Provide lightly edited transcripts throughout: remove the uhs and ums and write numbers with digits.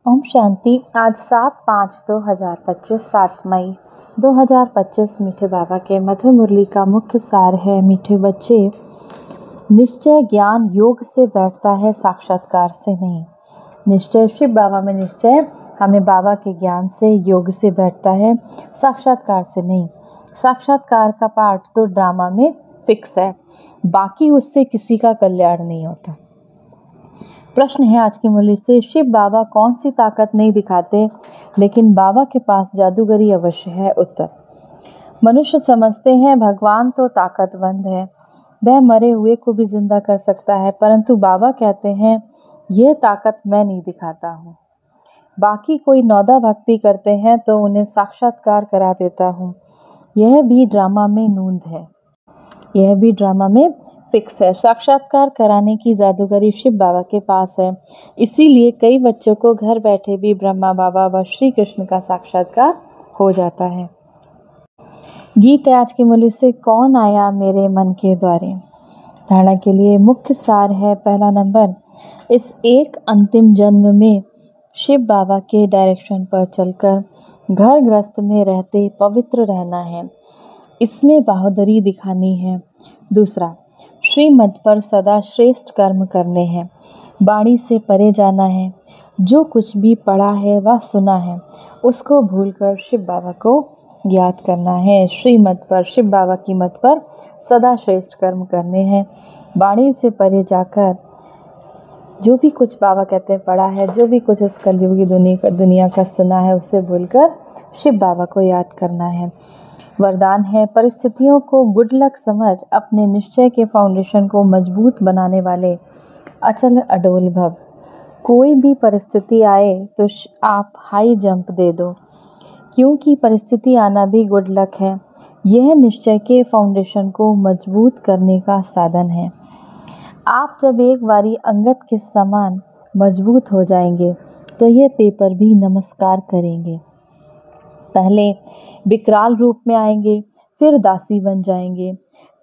ओम शांति। आज 7/5/2025 7 मई 2025 मीठे बाबा के मधुर मुरली का मुख्य सार है। मीठे बच्चे, निश्चय ज्ञान योग से बैठता है, साक्षात्कार से नहीं। निश्चय शिव बाबा में निश्चय हमें बाबा के ज्ञान से योग से बैठता है, साक्षात्कार से नहीं। साक्षात्कार का पार्ट तो ड्रामा में फिक्स है, बाकी उससे किसी का कल्याण नहीं होता। प्रश्न है आज की मुरली से, शिव बाबा कौन सी ताकत नहीं दिखाते लेकिन बाबा के पास जादूगरी अवश्य है? उत्तर, मनुष्य समझते हैं भगवान तो ताकतवंत है, वह मरे हुए को भी जिंदा कर सकता है, परंतु बाबा कहते हैं यह ताकत मैं नहीं दिखाता हूँ। बाकी कोई नौदा भक्ति करते हैं तो उन्हें साक्षात्कार करा देता हूँ। यह भी ड्रामा में नूंद है, यह भी ड्रामा में फिक्स है। साक्षात्कार कराने की जादूगरी शिव बाबा के पास है, इसीलिए कई बच्चों को घर बैठे भी ब्रह्मा बाबा व श्री कृष्ण का साक्षात्कार हो जाता है। गीत है आज की मुरली से, कौन आया मेरे मन के द्वारे। धारणा के लिए मुख्य सार है, पहला नंबर, इस एक अंतिम जन्म में शिव बाबा के डायरेक्शन पर चलकर घर गृहस्थ में रहते पवित्र रहना है, इसमें बहादुरी दिखानी है। दूसरा, श्रीमत पर सदा श्रेष्ठ कर्म करने हैं, वाणी से परे जाना है। जो कुछ भी पढ़ा है व सुना है उसको भूलकर शिव बाबा को याद करना है। श्रीमत पर, शिव बाबा की मत पर सदा श्रेष्ठ कर्म करने हैं, वाणी से परे जाकर जो भी कुछ बाबा कहते हैं पढ़ा है, जो भी कुछ इस कलयुगी दुनिया का सुना है उसे भूलकर शिव बाबा को याद करना है। वरदान है, परिस्थितियों को गुड लक समझ अपने निश्चय के फाउंडेशन को मजबूत बनाने वाले अचल अडोल भव। कोई भी परिस्थिति आए तो आप हाई जंप दे दो, क्योंकि परिस्थिति आना भी गुड लक है। यह निश्चय के फाउंडेशन को मजबूत करने का साधन है। आप जब एक बारी अंगद के समान मजबूत हो जाएंगे तो यह पेपर भी नमस्कार करेंगे। पहले विकराल रूप में आएंगे, फिर दासी बन जाएंगे।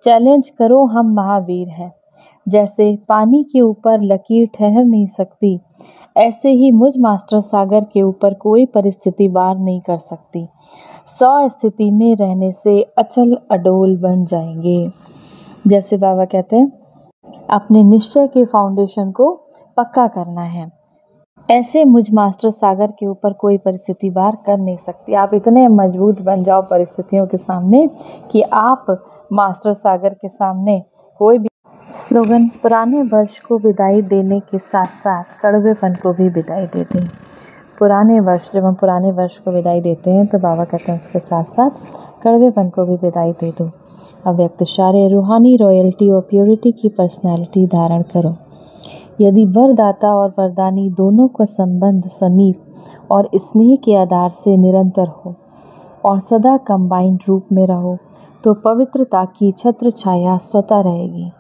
चैलेंज करो, हम महावीर हैं। जैसे पानी के ऊपर लकीर ठहर नहीं सकती, ऐसे ही मुझ मास्टर सागर के ऊपर कोई परिस्थिति वार नहीं कर सकती। 100 स्थिति में रहने से अचल अडोल बन जाएंगे। जैसे बाबा कहते हैं अपने निश्चय के फाउंडेशन को पक्का करना है, ऐसे मुझ मास्टर सागर के ऊपर कोई परिस्थिति वार कर नहीं सकती। आप इतने मजबूत बन जाओ परिस्थितियों के सामने कि आप मास्टर सागर के सामने कोई भी। स्लोगन, पुराने वर्ष को विदाई देने के साथ साथ कड़वेपन को भी विदाई दे दें। पुराने वर्ष, जब हम पुराने वर्ष को विदाई देते हैं तो बाबा कहते हैं उसके साथ साथ कड़वेपन को भी विदाई दे दो। अव्यक्त शारे, रूहानी रॉयल्टी और प्योरिटी की पर्सनैलिटी धारण करो। यदि वरदाता और वरदानी दोनों का संबंध समीप और स्नेह के आधार से निरंतर हो और सदा कंबाइंड रूप में रहो तो पवित्रता की छत्र छाया स्वतः रहेगी।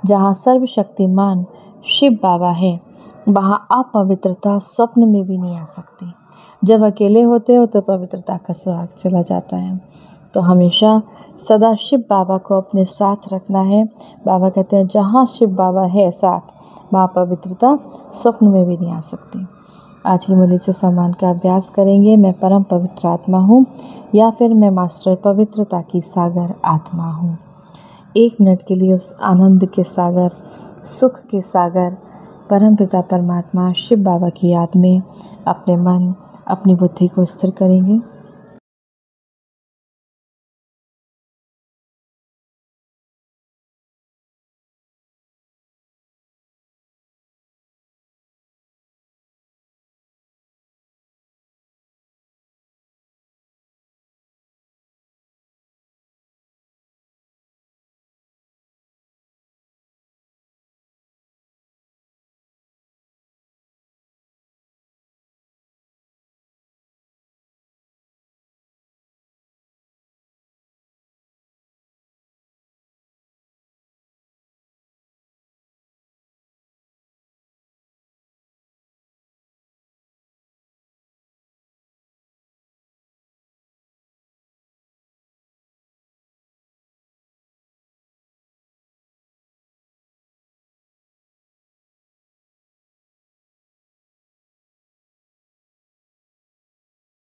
जहाँ सर्वशक्तिमान शिव बाबा है वहाँ अपवित्रता स्वप्न में भी नहीं आ सकती। जब अकेले होते हो तो पवित्रता का सुराग चला जाता है। तो हमेशा सदा शिव बाबा को अपने साथ रखना है। बाबा कहते हैं जहाँ शिव बाबा है साथ, वहाँ पवित्रता स्वप्न में भी नहीं आ सकती। आज की मुरली से सम्मान का अभ्यास करेंगे। मैं परम पवित्र आत्मा हूँ, या फिर मैं मास्टर पवित्रता की सागर आत्मा हूँ। 1 मिनट के लिए उस आनंद के सागर, सुख के सागर, परम पिता परमात्मा शिव बाबा की याद में अपने मन, अपनी बुद्धि को स्थिर करेंगे।